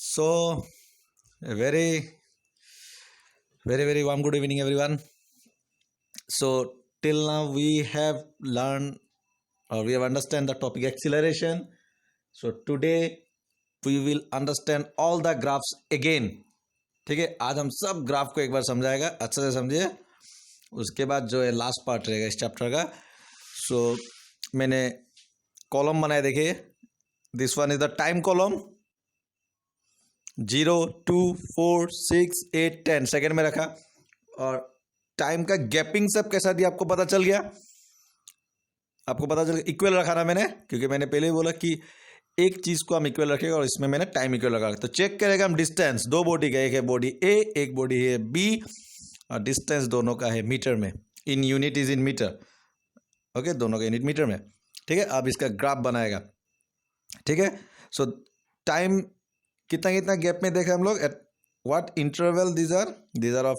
So, a very warm good evening, everyone. So, till now we have learned or we have understand the topic acceleration. So, today we will understand all the graphs again. ठीक है, आज हम सब graph को एक बार समझाएगा, अच्छे से समझिए. उसके बाद जो है लास्ट पार्ट रहेगा इस चैप्टर का. सो मैंने कॉलम बनाया, देखिए. This one is the time column. 0, 2, 4, 6, 8, 10 second में रखा. और टाइम का गैपिंग सब कैसा दिया आपको पता चल गया. आपको पता चल गया इक्वल रखा ना मैंने, क्योंकि मैंने पहले ही बोला कि एक चीज को हम इक्वल रखेगा और इसमें मैंने टाइम इक्वल रखा. तो चेक करेगा हम डिस्टेंस दो बॉडी का, एक है बॉडी ए, एक बॉडी है बी, और डिस्टेंस दोनों का है मीटर में. In unit is in meter. Okay, दोनों का यूनिट मीटर में. ठीक है, अब इसका ग्राफ बनाएगा. ठीक है, सो टाइम कितना कितना गैप में देखा हम लोग. At what interval these are of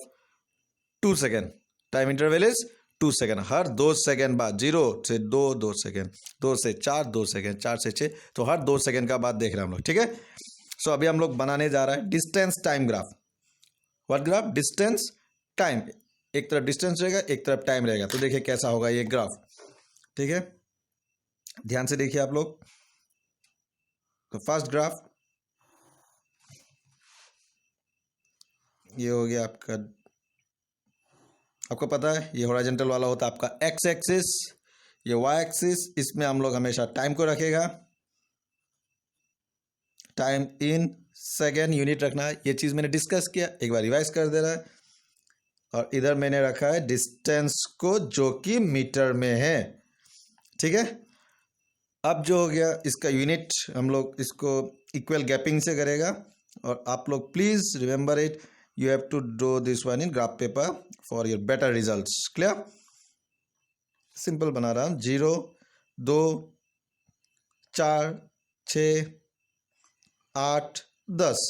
2 second. Time interval is 2 second. हर 2 सेकेंड बाद 0 से 2 2 सेकेंड, 2 से 4 2 सेकेंड, 4 से 6, तो हर 2 सेकेंड का बाद देख रहे हैं हम लोग. ठीक है, सो अभी हम लोग बनाने जा रहे हैं distance time graph. What graph? Distance time. एक तरफ डिस्टेंस रहेगा, एक तरफ टाइम रहेगा. तो देखिए कैसा होगा ये ग्राफ. ठीक है, ध्यान से देखिए आप लोग. तो फर्स्ट ग्राफ ये हो गया आपका. आपको पता है ये हॉरिजॉन्टल वाला होता है आपका एक्स एक्सिस, ये वाई एक्सिस. इसमें हम लोग हमेशा टाइम को रखेगा. टाइम इन सेकेंड यूनिट रखना है. ये चीज़ मैंने डिस्कस किया, एक बार रिवाइज कर दे रहा है. और इधर मैंने रखा है डिस्टेंस को, जो कि मीटर में है. ठीक है, अब जो हो गया इसका यूनिट हम लोग इसको इक्वल गैपिंग से करेगा. और आप लोग please remember it, you have to draw this one in graph paper for your better results. Clear? Simple बना रहा हूँ. 0, 2, 4, 6, 8, 10.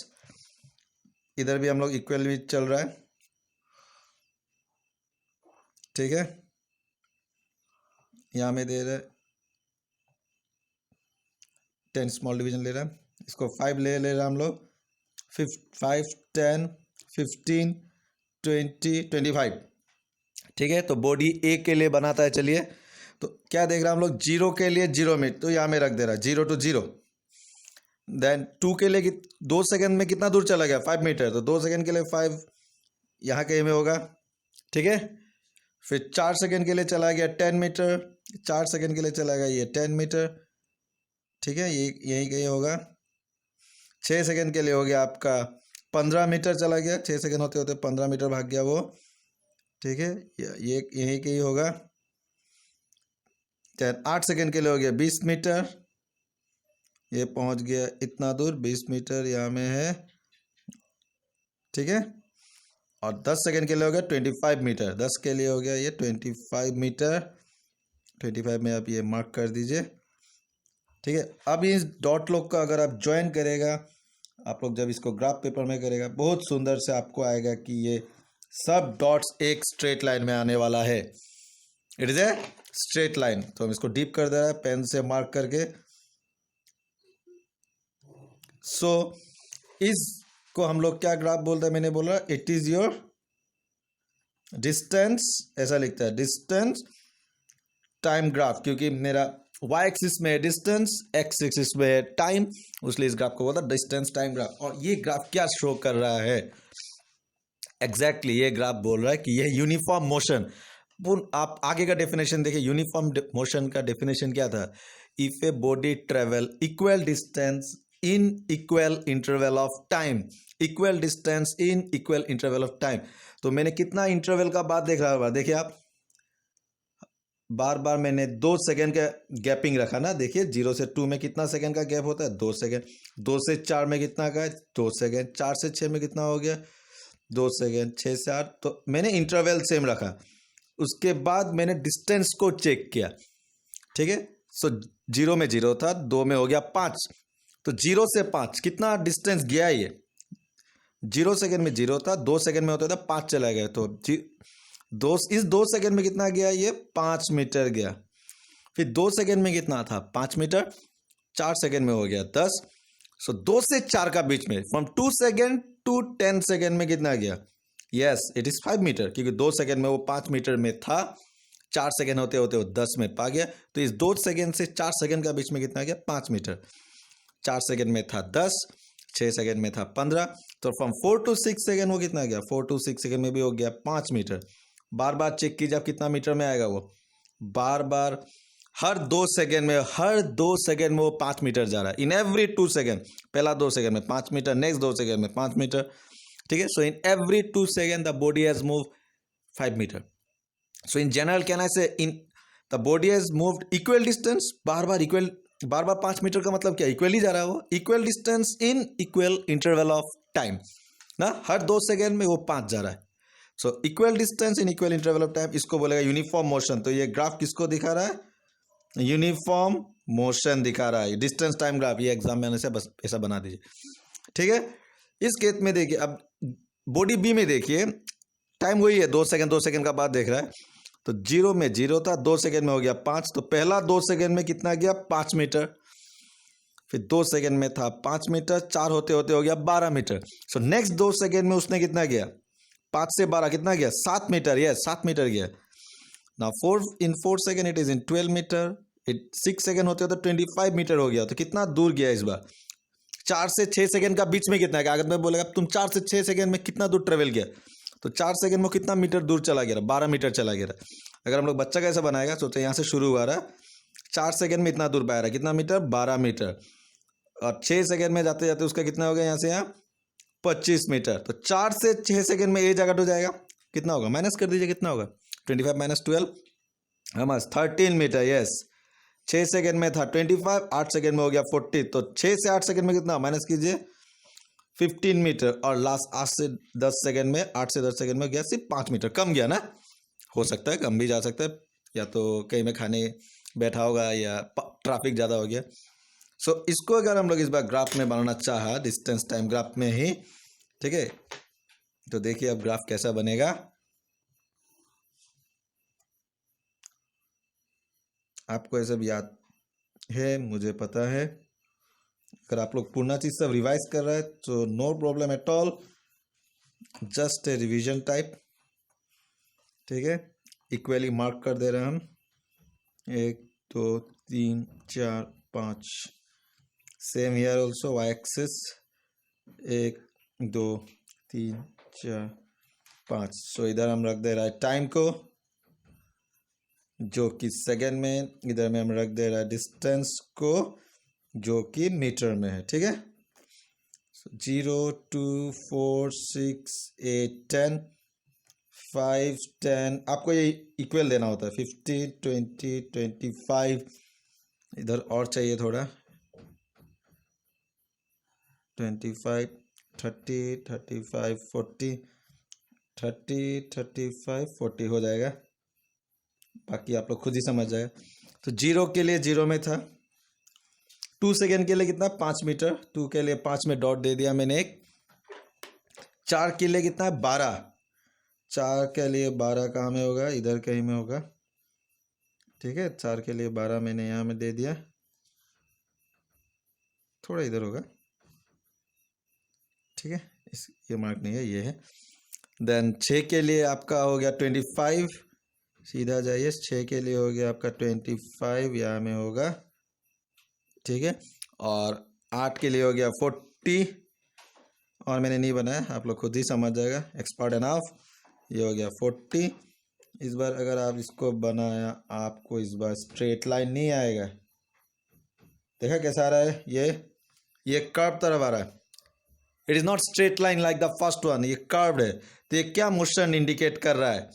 इधर भी हम लोग इक्वल भी चल रहा है. ठीक है, यहाँ में दे रहा है 10 स्मॉल डिवीजन ले रहा है. इसको 5 ले रहा हम लोग. 5, 10, 15, 20, 25. ठीक है, तो बॉडी ए के लिए बनाता है. चलिए, तो क्या देख रहा हम लोग, 0 के लिए 0 मिनट, तो यहाँ में रख दे रहा है 0 to 0. देन 2 के लिए 2 सेकंड में कितना दूर चला गया, 5 मीटर. तो 2 सेकंड के लिए 5 यहाँ के में होगा. ठीक है, फिर 4 सेकंड के लिए चला गया 10 मीटर. 4 सेकंड के लिए चला गया ये 10 मीटर. ठीक है, ये यहीं कहीं होगा. 6 सेकंड के लिए हो गया आपका 15 मीटर चला गया. 6 सेकंड होते होते 15 मीटर भाग गया वो. ठीक है, ये यहीं के ही होगा. 8 सेकंड के लिए हो गया 20 मीटर. ये पहुंच गया इतना दूर, 20 मीटर यहाँ में है. ठीक है, और 10 सेकंड के लिए हो गया 25 मीटर. 10 के लिए हो गया ये 25 मीटर. 25 में आप ये मार्क कर दीजिए. ठीक है, अब इस डॉट लोग का अगर आप ज्वाइन करेगा, आप लोग जब इसको ग्राफ पेपर में करेगा, बहुत सुंदर से आपको आएगा कि ये सब डॉट्स एक स्ट्रेट लाइन में आने वाला है. It is a straight line. तो हम इसको डीप कर दे रहा है पेन से मार्क करके. सो इसको हम लोग क्या ग्राफ बोलते हैं, मैंने बोला इट इज योर डिस्टेंस. ऐसा लिखता है डिस्टेंस टाइम ग्राफ, क्योंकि मेरा वाई एक्सिस में है डिस्टेंस, एक्स एक्सिस में है टाइम, इसलिए इस ग्राफ को बोलता है डिस्टेंस टाइम ग्राफ. और ये ग्राफ क्या शो कर रहा है एग्जैक्टली ये ग्राफ बोल रहा है कि यह यूनिफॉर्म मोशन. आप आगे का डेफिनेशन देखिए. यूनिफॉर्म मोशन का डेफिनेशन क्या था? If a body travel equal distance in equal interval of time. Equal distance in equal interval of time. तो मैंने कितना इंटरवल का बाद देख रहा है, देखिए आप, बार बार मैंने 2 सेकेंड का गैपिंग रखा ना. देखिए 0 से 2 में कितना सेकेंड का गैप होता है, 2 सेकेंड. 2 से 4 में कितना का है, 2 सेकेंड. 4 से 6 में कितना हो गया, 2 सेकेंड. 6 से 8. तो मैंने इंटरवल सेम रखा. उसके बाद मैंने डिस्टेंस को चेक किया. ठीक है, सो 0 में 0 था, 2 में हो गया 5. तो 0 से 5 कितना डिस्टेंस गया ये. 0 सेकेंड में 0 था, 2 सेकेंड में होता था 5 चला गया. तो इस 2 सेकेंड में कितना गया, ये 5 मीटर गया. फिर 2 सेकेंड में कितना था, 5 मीटर. 4 सेकेंड में हो गया 10. सो 2 से 4 का बीच में फ्रॉम 2 सेकेंड टू 10 सेकेंड में कितना गया? यस, इट इज 5 मीटर, क्योंकि 2 सेकेंड में वो 5 मीटर में था, 4 सेकेंड होते होते वो 10 में पा गया। तो इस 2 सेकेंड से 4 सेकेंड का बीच में कितना गया? 5 मीटर। 4 सेकेंड में था 10, 6 सेकेंड में था 15, तो फ्रॉम 4 टू 6 सेकेंड वो कितना गया? 4 टू 6 सेकेंड में भी हो गया 5 मीटर। बार बार चेक कीजिए आप कितना मीटर में आएगा वो। बार बार हर 2 सेकेंड में वो 5 मीटर जा रहा है। इन एवरी 2 सेकेंड, पहला 2 सेकेंड में 5 मीटर, नेक्स्ट 2 सेकेंड में 5 मीटर, ठीक है। So in every 2 second the body has move 5 metre. So in general can I say in the body has moved equal distance, बार बार 5 मीटर का मतलब क्या? इक्वल ही जा रहा है वो, equal distance in equal interval of time ना। हर 2 सेकेंड में वो 5 जा रहा है। So equal distance in equal interval of time, इसको बोलेगा यूनिफॉर्म मोशन। तो ये ग्राफ किसको दिखा रहा है? यूनिफॉर्म मोशन दिखा रहा है, डिस्टेंस टाइम ग्राफ। ये एग्जाम में आने से बस ऐसा बना दीजिए, ठीक है। इस केस में देखिए, अब बॉडी बी में देखिए, टाइम वही है, 2 सेकेंड का बाद देख रहा है। तो 0 में 0 था, 2 सेकेंड में हो गया 5, तो पहला 2 सेकेंड में कितना गया? 5 मीटर। फिर 2 सेकेंड में था 5 मीटर, 4 होते होते हो गया 12 मीटर। सो नेक्स्ट 2 सेकेंड में उसने कितना गया? 5 से 12 कितना गया? 7 मीटर। यस, 7 मीटर गया। ना 4 second it is in 12 meter. 6 second होते होते 25 मीटर हो गया। तो कितना दूर गया इस बार? 4 से 6 सेकेंड का बीच में कितना है? अगर मैं बोलेगा तुम 4 से 6 सेकेंड में कितना दूर ट्रेवल किया, तो 4 सेकेंड में कितना मीटर दूर चला गया? 12 मीटर चला गया। अगर हम लोग बच्चा कैसे बनाएगा, सोचते यहाँ से शुरू हुआ रहा, 4 सेकेंड में इतना दूर पाया रहा, कितना मीटर? 12 मीटर। और 6 सेकेंड में जाते जाते उसका कितना हो गया यहाँ से यहाँ? 25 मीटर। तो 4 से 6 सेकेंड में ये जगह हो जाएगा, कितना होगा? माइनस कर दीजिए, कितना होगा? 25 माइनस 12 हम 13 मीटर। यस, 6 सेकेंड में था 25, 8 सेकेंड में हो गया 40। तो 6 से 8 सेकेंड में कितना? माइनस कीजिए, 15 मीटर। और लास्ट 8 से 10 सेकेंड में, 8 से 10 सेकेंड में गया सिर्फ 5 मीटर। कम गया ना, हो सकता है कम भी जा सकता है, या तो कहीं में खाने बैठा होगा या ट्रैफिक ज़्यादा हो गया। सो इसको अगर हम लोग इस बार ग्राफ में बनाना चाहा, डिस्टेंस टाइम ग्राफ में ही, ठीक है, तो देखिए अब ग्राफ कैसा बनेगा। आपको ये सब याद है, मुझे पता है। अगर आप लोग पूर्ण चीज सब रिवाइज कर रहे हैं तो no problem at all, just a revision type, ठीक है। इक्वली मार्क कर दे रहे हैं हम, 1 2 3 4 5। Same here also, Y axis 1 2 3 4 5। So इधर हम रख दे रहा है टाइम को, जो कि सेकेंड में, इधर में हम रख दे रहा है डिस्टेंस को, जो कि मीटर में है, ठीक है। 0 2 4 6 8 10 5 10, आपको ये इक्वल देना होता है, 50 20 25। इधर और चाहिए थोड़ा, 25 30 35 40, 30 35 40 हो जाएगा। बाकी आप लोग खुद ही समझ जाएगा। तो 0 के लिए 0 में था, 2 सेकेंड के लिए कितना? 5 मीटर। 2 के लिए 5 में डॉट दे दिया मैंने एक। 4 के लिए कितना है? 12। 4 के लिए 12 कहाँ में होगा? इधर कहीं में होगा, ठीक है। 4 के लिए 12 मैंने यहाँ में दे दिया, थोड़ा इधर होगा, ठीक है। ये मार्क नहीं है, ये है। देन 6 के लिए आपका हो गया 25, सीधा जाइए, 6 के लिए हो गया आपका 25, यहाँ में होगा, ठीक है। और 8 के लिए हो गया 40, और मैंने नहीं बनाया, आप लोग खुद ही समझ जाएगा, एक्सपर्ट एनफ। ये हो गया 40। इस बार अगर आप इसको बनाया, आपको इस बार स्ट्रेट लाइन नहीं आएगा। देखा कैसा आ रहा है? ये कर्व तरफ आ रहा है। It is not straight line like the first one, ये कर्व्ड है। तो ये क्या मोशन इंडिकेट कर रहा है?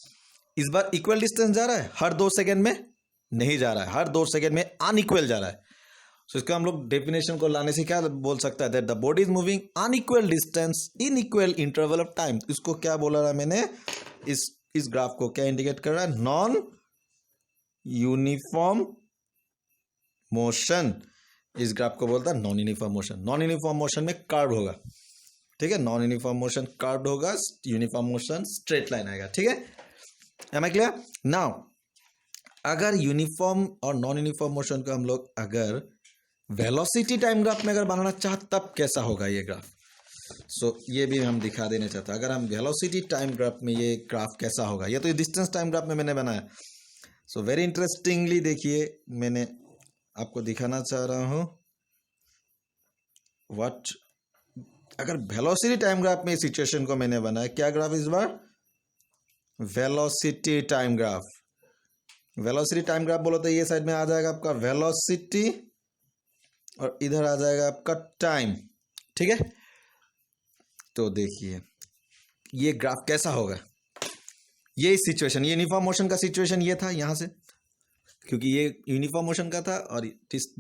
इस बार इक्वल डिस्टेंस जा रहा है, हर 2 सेकेंड में नहीं जा रहा है, हर 2 सेकेंड में अनइक्वल जा रहा है। सो इसका हम लोग डेफिनेशन को लाने से क्या बोल सकता है? That the body is moving unequal distance in equal interval of time. इसको क्या बोला रहा मैंने? इस ग्राफ को क्या इंडिकेट कर रहा है? Non uniform motion. इस ग्राफ को बोलता है non uniform motion. Non uniform motion में कर्व होगा, ठीक है। नॉन यूनिफॉर्म मोशन कर्व होगा, यूनिफॉर्म मोशन स्ट्रेट लाइन आएगा, ठीक है। Am I clear? नाउ अगर यूनिफॉर्म और नॉन यूनिफॉर्म मोशन को हम लोग अगर वेलोसिटी टाइम ग्राफ में अगर बनाना चाह तब कैसा होगा ये ग्राफ। सो ये भी हम दिखा देना चाहते हैं, अगर हम वेलोसिटी टाइम ग्राफ में ये ग्राफ कैसा होगा। ये तो डिस्टेंस टाइम ग्राफ में मैंने बनाया। सो वेरी इंटरेस्टिंगली देखिए, मैंने आपको दिखाना चाह रहा हूँ व्हाट, अगर वेलोसिटी टाइम ग्राफ में इस सिचुएशन को मैंने बनाया। क्या ग्राफ इस बार? Velocity time graph. Velocity time graph बोलो तो ये साइड में आ जाएगा आपका वेलोसिटी और इधर आ जाएगा आपका टाइम। ठीक है, तो देखिए ये ग्राफ कैसा होगा। ये सिचुएशन, ये यूनिफॉर्म मोशन का सिचुएशन ये था यहाँ से, क्योंकि ये यूनिफॉर्म मोशन का था और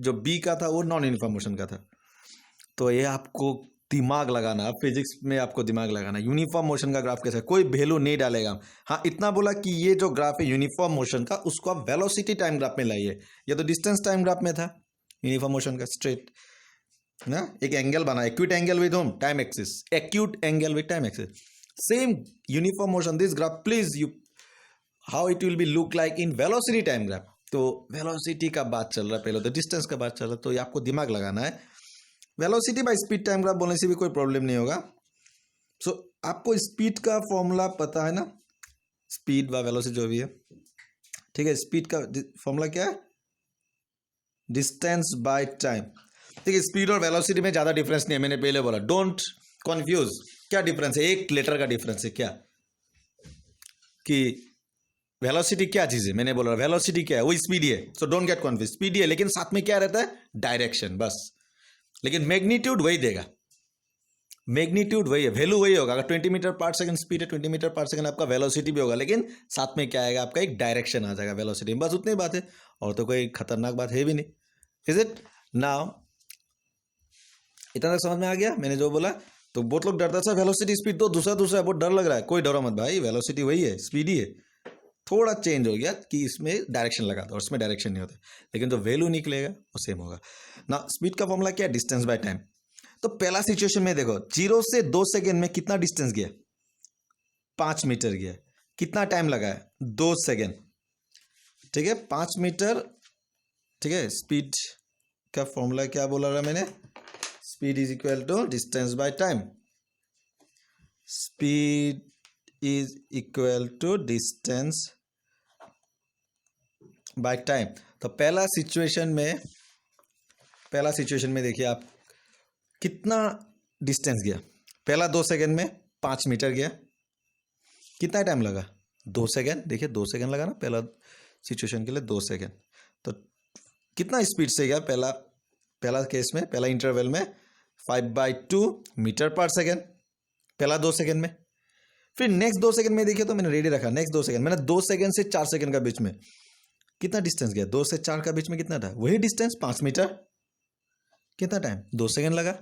जो बी का था वो नॉन यूनिफॉर्म मोशन का था। तो ये आपको दिमाग लगाना, फिजिक्स में आपको दिमाग लगाना। यूनिफॉर्म मोशन का ग्राफ कैसा है, कोई वैल्यू नहीं डालेगा। हाँ, इतना बोला कि ये जो ग्राफ है यूनिफॉर्म मोशन का, उसको आप वेलोसिटी टाइम ग्राफ में लाइए। ये तो डिस्टेंस टाइम ग्राफ में था यूनिफॉर्म मोशन का, स्ट्रेट ना, एक एंगल बना, acute angle with home time axis, acute angle with time axis. Same uniform motion this graph, please you how it will be look like in velocity time graph. तो velocity का बात चल रहा है, पहले तो डिस्टेंस का बात चल रहा है, तो ये आपको दिमाग लगाना है। Velocity by speed time graph बोलने से भी कोई प्रॉब्लम नहीं होगा। सो आपको स्पीड का फॉर्मूला पता है ना, स्पीड व वेलोसिटी जो भी है। ठीक है, स्पीड का फॉर्मूला क्या है? Distance by time. ठीक है, स्पीड और वेलोसिटी में ज़्यादा डिफरेंस नहीं है, मैंने पहले बोला, डोंट कन्फ्यूज। क्या डिफरेंस है? एक लेटर का डिफरेंस है। क्या कि वेलोसिटी क्या चीज़ है, मैंने बोला वेलोसिटी क्या है, वो स्पीड ही है। So don't get confuse, speed ही है, लेकिन साथ में क्या रहता है? डायरेक्शन, बस। लेकिन मैग्नीट्यूड वही देगा, मैग्नीट्यूड वही है, वैल्यू वही होगा। अगर 20 मीटर पर सेकंड स्पीड है, 20 मीटर पर सेकंड आपका वेलोसिटी भी होगा, लेकिन साथ में क्या आएगा? आपका एक डायरेक्शन आ जाएगा वेलोसिटी में, बस उतनी बात है। और तो कोई खतरनाक बात है भी नहीं। Is it? नाउ इतना तक समझ में आ गया मैंने जो बोला? तो बहुत लोग डरता था, वेलोसिटी स्पीड तो दूसरा है, बहुत डर लग रहा है। कोई डरो मत भाई, वेलोसिटी वही है, स्पीड ही है, थोड़ा चेंज हो गया कि इसमें डायरेक्शन लगा था और इसमें डायरेक्शन नहीं होता, लेकिन जो वैल्यू निकलेगा वो सेम होगा ना। स्पीड का फॉर्मूला क्या है? Distance by time. तो पहला सिचुएशन में देखो, 0 से 2 सेकेंड में कितना डिस्टेंस गया? 5 मीटर गया। कितना टाइम लगा है? 2 सेकेंड। ठीक है, 5 मीटर। ठीक है, स्पीड का फॉर्मूला क्या बोला रहा मैंने? Speed is equal to distance by time. Speed is equal to distance by time. तो पहला सिचुएशन में देखिए आप कितना डिस्टेंस गया। पहला 2 सेकेंड में 5 मीटर गया। कितना टाइम लगा? 2 सेकेंड। देखिए 2 सेकेंड लगा ना पहला सिचुएशन के लिए, 2 सेकेंड। तो कितना स्पीड से गया? पहला केस में, पहला इंटरवल में 5/2 मीटर पर सेकेंड, पहला 2 सेकेंड में। फिर नेक्स्ट 2 सेकेंड में देखिए, तो मैंने रेडी रखा, नेक्स्ट 2 सेकेंड मैंने 2 सेकेंड से 4 सेकेंड का बीच में कितना डिस्टेंस गया? 2 से 4 का बीच में कितना था? वही डिस्टेंस 5 मीटर। कितना टाइम? 2 सेकेंड लगा।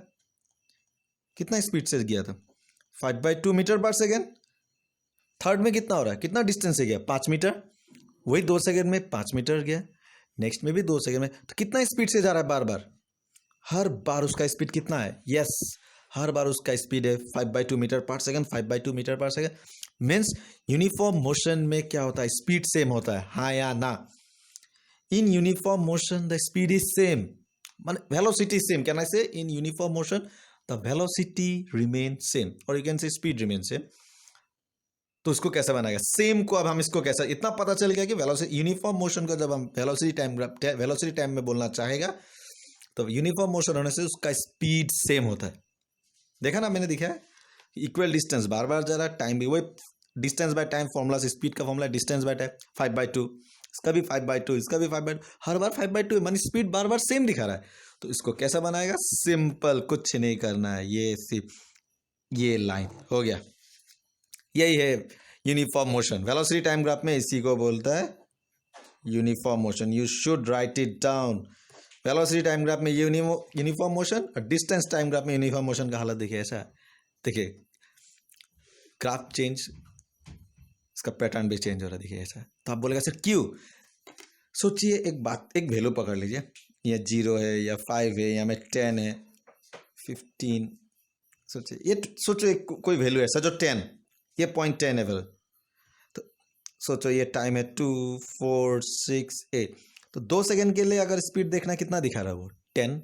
कितना स्पीड से गया था? 5/2 मीटर पर सेकेंड। थर्ड में कितना हो रहा है? कितना डिस्टेंस से गया? 5 मीटर। वही 2 सेकेंड में 5 मीटर गया। नेक्स्ट में भी 2 सेकेंड में। तो कितना स्पीड से जा रहा है? बार बार, हर बार उसका स्पीड कितना है? यस, हर बार उसका स्पीड है 5/2 मीटर पर सेकेंड, 5/2 मीटर पर सेकेंड। मीन्स यूनिफॉर्म मोशन में क्या होता है? स्पीड सेम होता है, हाँ या ना? In uniform motion the speed is same, मान velocity same. Can I say in uniform motion the velocity remain same, और you can say speed remain same. तो इसको कैसे बनाएगा सेम को? अब हम इसको कैसे, इतना पता चल गया कि वेलोसिटी, यूनिफॉर्म मोशन को जब हम वेलोसिटी टाइम में बोलना चाहेगा, तो यूनिफॉर्म मोशन होने से उसका स्पीड सेम होता है। देखा ना, मैंने दिखाया इक्वल डिस्टेंस, बार बार जा रहा है, टाइम भी वही। डिस्टेंस बाय टाइम फॉर्मूला से स्पीड का फॉर्मूला डिस्टेंस बाय टाइम, 5/2, इसका भी 5/2, इसका भी 5/2, हर बार 5/2 है, मानी स्पीड बार बार सेम दिखा रहा है। तो इसको कैसा बनाएगा? सिंपल, कुछ नहीं करना है, ये सिर्फ ये लाइन हो गया। यही है uniform motion. Velocity time graph में इसी को बोलता है uniform motion. You should write it down. Velocity time graph में यूनिफॉर्म मोशन, और डिस्टेंस टाइम ग्राफ में यूनिफॉर्म मोशन का हालत देखिए ऐसा। देखिए ग्राफ चेंज, इसका पैटर्न भी चेंज हो रहा है, देखिए ऐसा। तो आप बोलेगा सर क्यों? सोचिए एक बात, एक वैल्यू पकड़ लीजिए, या 0 है या 5 है या 10 है 15। सोचिए, ये सोचो एक कोई वैल्यू ऐसा जो 10, ये 0.10 है। तो सोचो ये टाइम है 2, 4, 6, 8। तो 2 सेकेंड के लिए अगर स्पीड देखना कितना दिखा रहा है वो? 10।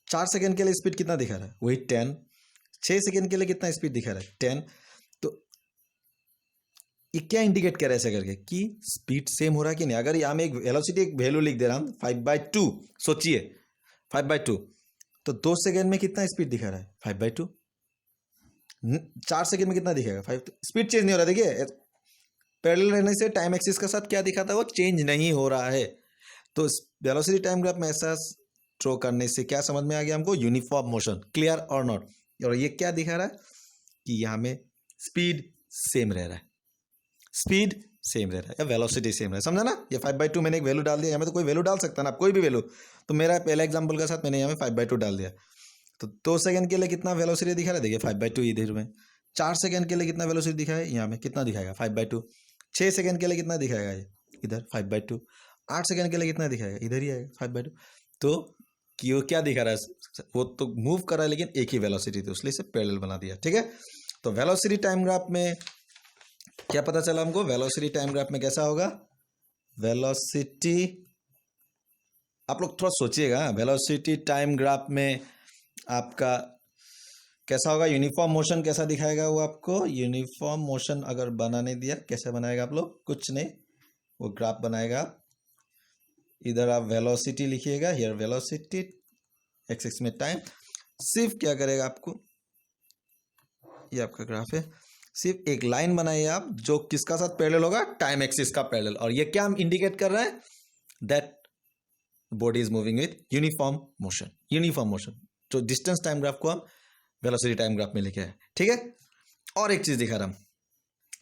4 सेकेंड के लिए स्पीड कितना दिखा रहा है, वही 10। 6 सेकेंड के लिए कितना स्पीड दिखा रहा है, 10। तो ये क्या इंडिकेट कर रहा है ऐसे करके कि स्पीड सेम हो रहा है कि नहीं। अगर यहाँ में एक वेलोसिटी एक वैल्यू लिख दे रहा हूँ 5/2, सोचिए 5/2, तो 2 सेकेंड में कितना स्पीड दिखा रहा है, 5/2। 4 सेकेंड में कितना दिखेगा, 5। स्पीड चेंज नहीं हो रहा, देखिए पैरेलल रहने से टाइम एक्सिस के साथ क्या दिखाता है, वो चेंज नहीं हो रहा है। तो वेलोसिटी टाइम ग्राफ में ऐसा ड्रॉ करने से क्या समझ में आ गया हमको, यूनिफॉर्म मोशन, क्लियर और नॉट। और ये क्या दिखा रहा है कि यहाँ में स्पीड सेम रह रहा है, स्पीड सेम रह रहा है या वेलोसिटी सेम रहा है, समझा ना। ये 5/2 मैंने एक वैल्यू डाल दिया, यहाँ में तो कोई वैल्यू डाल सकता है ना आप, कोई भी वैल्यू। तो मेरा पहला एग्जांपल के साथ मैंने यहाँ में 5/2 डाल दिया। तो 2 सेकेंड के लिए कितना वेलोसिटी दिखा रहा है, देखिए 5/2 इधर में। 4 सेकेंड के लिए कितना वेलोसिटी दिखा है, यहाँ में कितना दिखाएगा, 5/2। 6 सेकेंड के लिए कितना दिखाएगा, ये इधर 5/2। 8 सेकेंड के लिए कितना दिखाएगा, इधर ही आएगा 5/2। तो कि वो क्या दिखा रहा है, वो तो मूव कर रहा है लेकिन एक ही वेलोसिटी थी, इसलिए इसे पैरेलल बना दिया, ठीक है। तो वेलोसिटी टाइम ग्राफ में क्या पता चला हमको, वेलोसिटी टाइम ग्राफ में कैसा होगा, वेलोसिटी, आप लोग थोड़ा सोचिएगा, वेलोसिटी टाइम ग्राफ में आपका कैसा होगा, यूनिफॉर्म मोशन कैसा दिखाएगा वो आपको। यूनिफॉर्म मोशन अगर बनाने दिया, कैसे बनाएगा आप लोग, कुछ नहीं, वो ग्राफ बनाएगा। इधर आप वेलोसिटी लिखिएगा, हियर वेलोसिटी, एक्स एक्स में टाइम। सिर्फ क्या करेगा आपको, ये आपका ग्राफ है, सिर्फ एक लाइन बनाइए आप जो किसका साथ पैरेलल होगा, टाइम एक्सिस का पैरेलल। और ये क्या इंडिकेट कर रहा है, that body is moving with uniform motion. Uniform motion जो डिस्टेंस टाइम ग्राफ को हम वेलोसिटी टाइम ग्राफ में लिखे हैं, ठीक है। और एक चीज दिखा रहा हूं,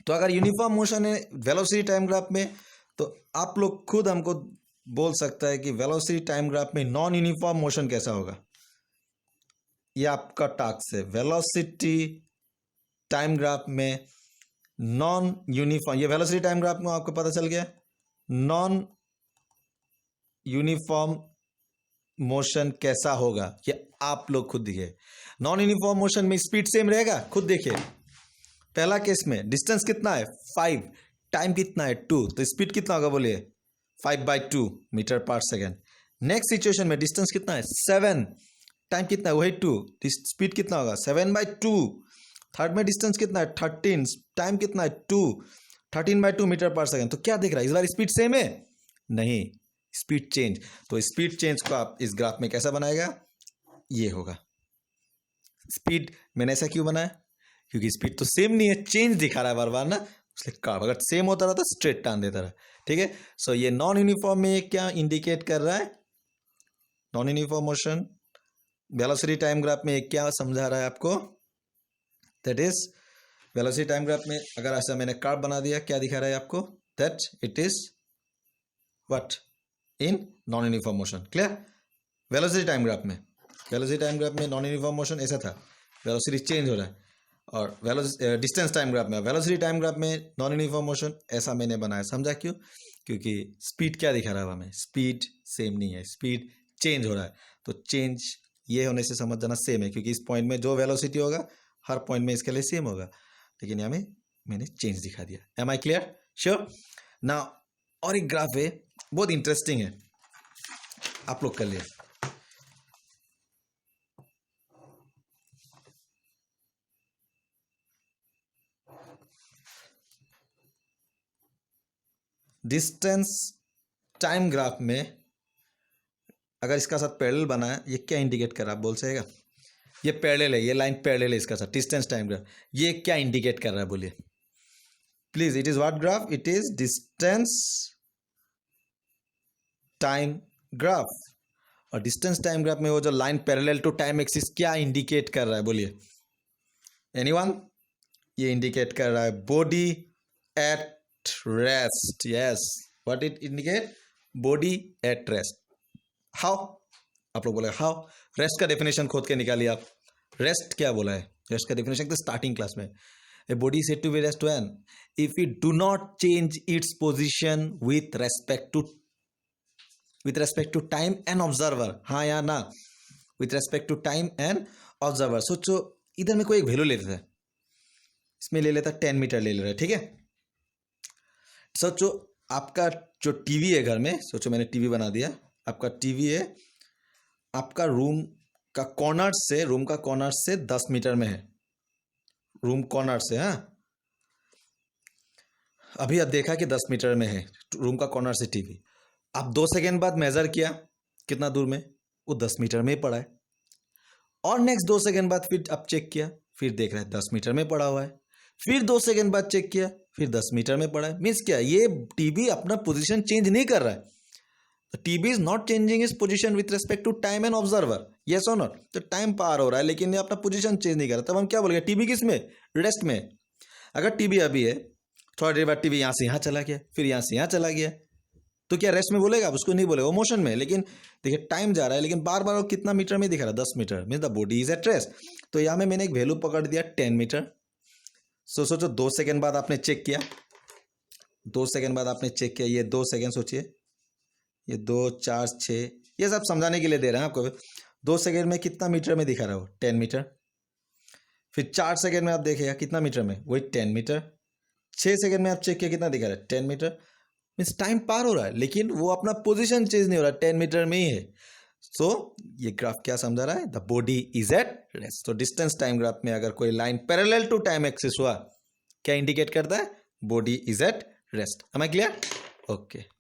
तो अगर यूनिफॉर्म मोशन है वेलोसिटी टाइम ग्राफ में, तो आप लोग खुद हमको बोल सकता है कि वेलोसिटी टाइम ग्राफ में नॉन यूनिफॉर्म मोशन कैसा होगा। ये आपका टास्क है, वेलोसिटी टाइम ग्राफ में नॉन यूनिफॉर्म, ये वेलोसिटी टाइम ग्राफ में आपको पता चल गया, नॉन यूनिफॉर्म मोशन कैसा होगा, ये आप लोग खुद देखिए। नॉन यूनिफॉर्म मोशन में स्पीड सेम रहेगा, खुद देखिए। पहला केस में डिस्टेंस कितना है 5, टाइम कितना है 2, तो स्पीड कितना होगा बोलिए 5/2 मीटर पर सेकेंड। नेक्स्ट सिचुएशन में डिस्टेंस कितना है 7, टाइम कितना है वही 2, स्पीड कितना होगा 7/2। थर्ड में डिस्टेंस कितना है 13, टाइम कितना है 2, 13/2 मीटर पर सेकेंड। तो क्या दिख रहा है, इस बार स्पीड सेम है, नहीं, स्पीड चेंज। तो स्पीड चेंज को आप इस ग्राफ में कैसा बनाएगा, ये होगा। स्पीड मैंने ऐसा क्यों बनाया, क्योंकि स्पीड तो सेम नहीं है, चेंज दिखा रहा है बार बार ना, इसलिए कर्व अगर सेम होता रहा तो स्ट्रेट टान देता रहा, ठीक है। सो ये नॉन यूनिफॉर्म में क्या इंडिकेट कर रहा है, non uniform motion. Velocity time graph में क्या समझा रहा है आपको, that is velocity time graph में अगर ऐसा मैंने कर्व बना दिया, क्या दिखा रहा है आपको, that it is what, in non uniform motion, clear. Velocity time graph में, वेलोसिटी टाइम ग्राफ में नॉन यूनिफॉर्म मोशन ऐसा था, वेलोसिटी चेंज हो रहा है। और डिस्टेंस टाइम ग्राफ में, वेलोसिटी टाइम ग्राफ में नॉन यूनिफॉर्म मोशन ऐसा मैंने बनाया, समझा क्यों, क्योंकि स्पीड क्या दिखा रहा है हमें, स्पीड सेम नहीं है, स्पीड चेंज हो रहा है। तो चेंज ये होने से समझ जाना सेम है, क्योंकि इस पॉइंट में जो वेलोसिटी होगा हर पॉइंट में इसके लिए सेम होगा, लेकिन यहाँ में मैंने चेंज दिखा दिया। एम आई क्लियर, श्योर ना। और एक ग्राफ है बहुत इंटरेस्टिंग है, आप लोग कर लिए, डिस्टेंस टाइम ग्राफ में अगर इसका साथ पैरेलल बना है, ये क्या इंडिकेट कर रहा है आप बोल सकेगा, ये पैरेलल है, ये लाइन पैरेलल है इसका साथ, डिस्टेंस टाइम ग्राफ, ये क्या इंडिकेट कर रहा है बोलिए please. It is what graph, it is distance time graph. और डिस्टेंस टाइम ग्राफ में वो जो line parallel to time axis क्या इंडिकेट कर रहा है बोलिए, एनीवन। ये इंडिकेट कर रहा है body at rest, yes, what it indicate, body at rest. How, आप लोग बोले हाउ, रेस्ट का डेफिनेशन खोद के निकालिए आप। रेस्ट क्या बोला है, रेस्ट का डेफिनेशन तो स्टार्टिंग क्लास में, a body said to be rest when if it do not change its position with respect to time and observer, हाँ या ना, with respect to time and observer. सोचो इधर में कोई एक वैल्यू ले लेता है, इसमें ले लेता 10 मीटर ले रहा है, ठीक है। सोचो आपका जो टीवी है घर में, सोचो मैंने टीवी बना दिया, आपका टीवी है, आपका रूम का कॉर्नर से, रूम का कॉर्नर से 10 मीटर में है, रूम कॉर्नर से। हाँ, अभी आप देखा कि 10 मीटर में है रूम का कॉर्नर से टीवी। आप 2 सेकेंड बाद मेजर किया कितना दूर में, वो 10 मीटर में ही पड़ा है। और नेक्स्ट 2 सेकेंड बाद फिर आप चेक किया, फिर देख रहे हैं 10 मीटर में पड़ा हुआ है। फिर 2 सेकेंड बाद चेक किया, फिर 10 मीटर में पड़ा है। मीन्स क्या, ये टीवी अपना पोजीशन चेंज नहीं कर रहा है। TV is not changing is position with respect to time and observer, yes और नॉट। तो टाइम पार हो रहा है लेकिन ये अपना पोजीशन चेंज नहीं कर रहा। तब हम क्या बोलेंगे, टीवी किस में, रेस्ट में। अगर टीवी अभी है, थोड़ा देर बाद टीवी यहाँ से यहाँ चला गया, फिर यहाँ से यहाँ चला गया, तो क्या रेस्ट में बोलेगा? उसको नहीं बोलेगा, वो मोशन में। लेकिन देखिए टाइम जा रहा है लेकिन बार बार वो कितना मीटर में दिखा रहा है, 10 मीटर। Means the body is at rest. तो यहाँ में मैंने एक वैल्यू पकड़ दिया 10 मीटर। सोचो 2 सेकेंड बाद आपने चेक किया, 2 सेकेंड बाद आपने चेक किया, ये 2 सेकेंड सोचिए, ये 2 4 6, ये सब समझाने के लिए दे रहे हैं आपको। 2 सेकेंड में कितना मीटर में दिखा रहा हो, 10 मीटर। फिर 4 सेकेंड में आप देखेगा कितना मीटर में, वही 10 मीटर। 6 सेकेंड में आप चेक किया कितना दिखा रहा है, 10 मीटर। मीन्स टाइम पार हो रहा है लेकिन वो अपना पोजीशन चेंज नहीं हो रहा, 10 मीटर में ही है। सो ये ग्राफ क्या समझा रहा है, the body is at rest. तो डिस्टेंस टाइम ग्राफ में अगर कोई line parallel to time axis हुआ, क्या इंडिकेट करता है, body is at rest. Am I clear? Okay.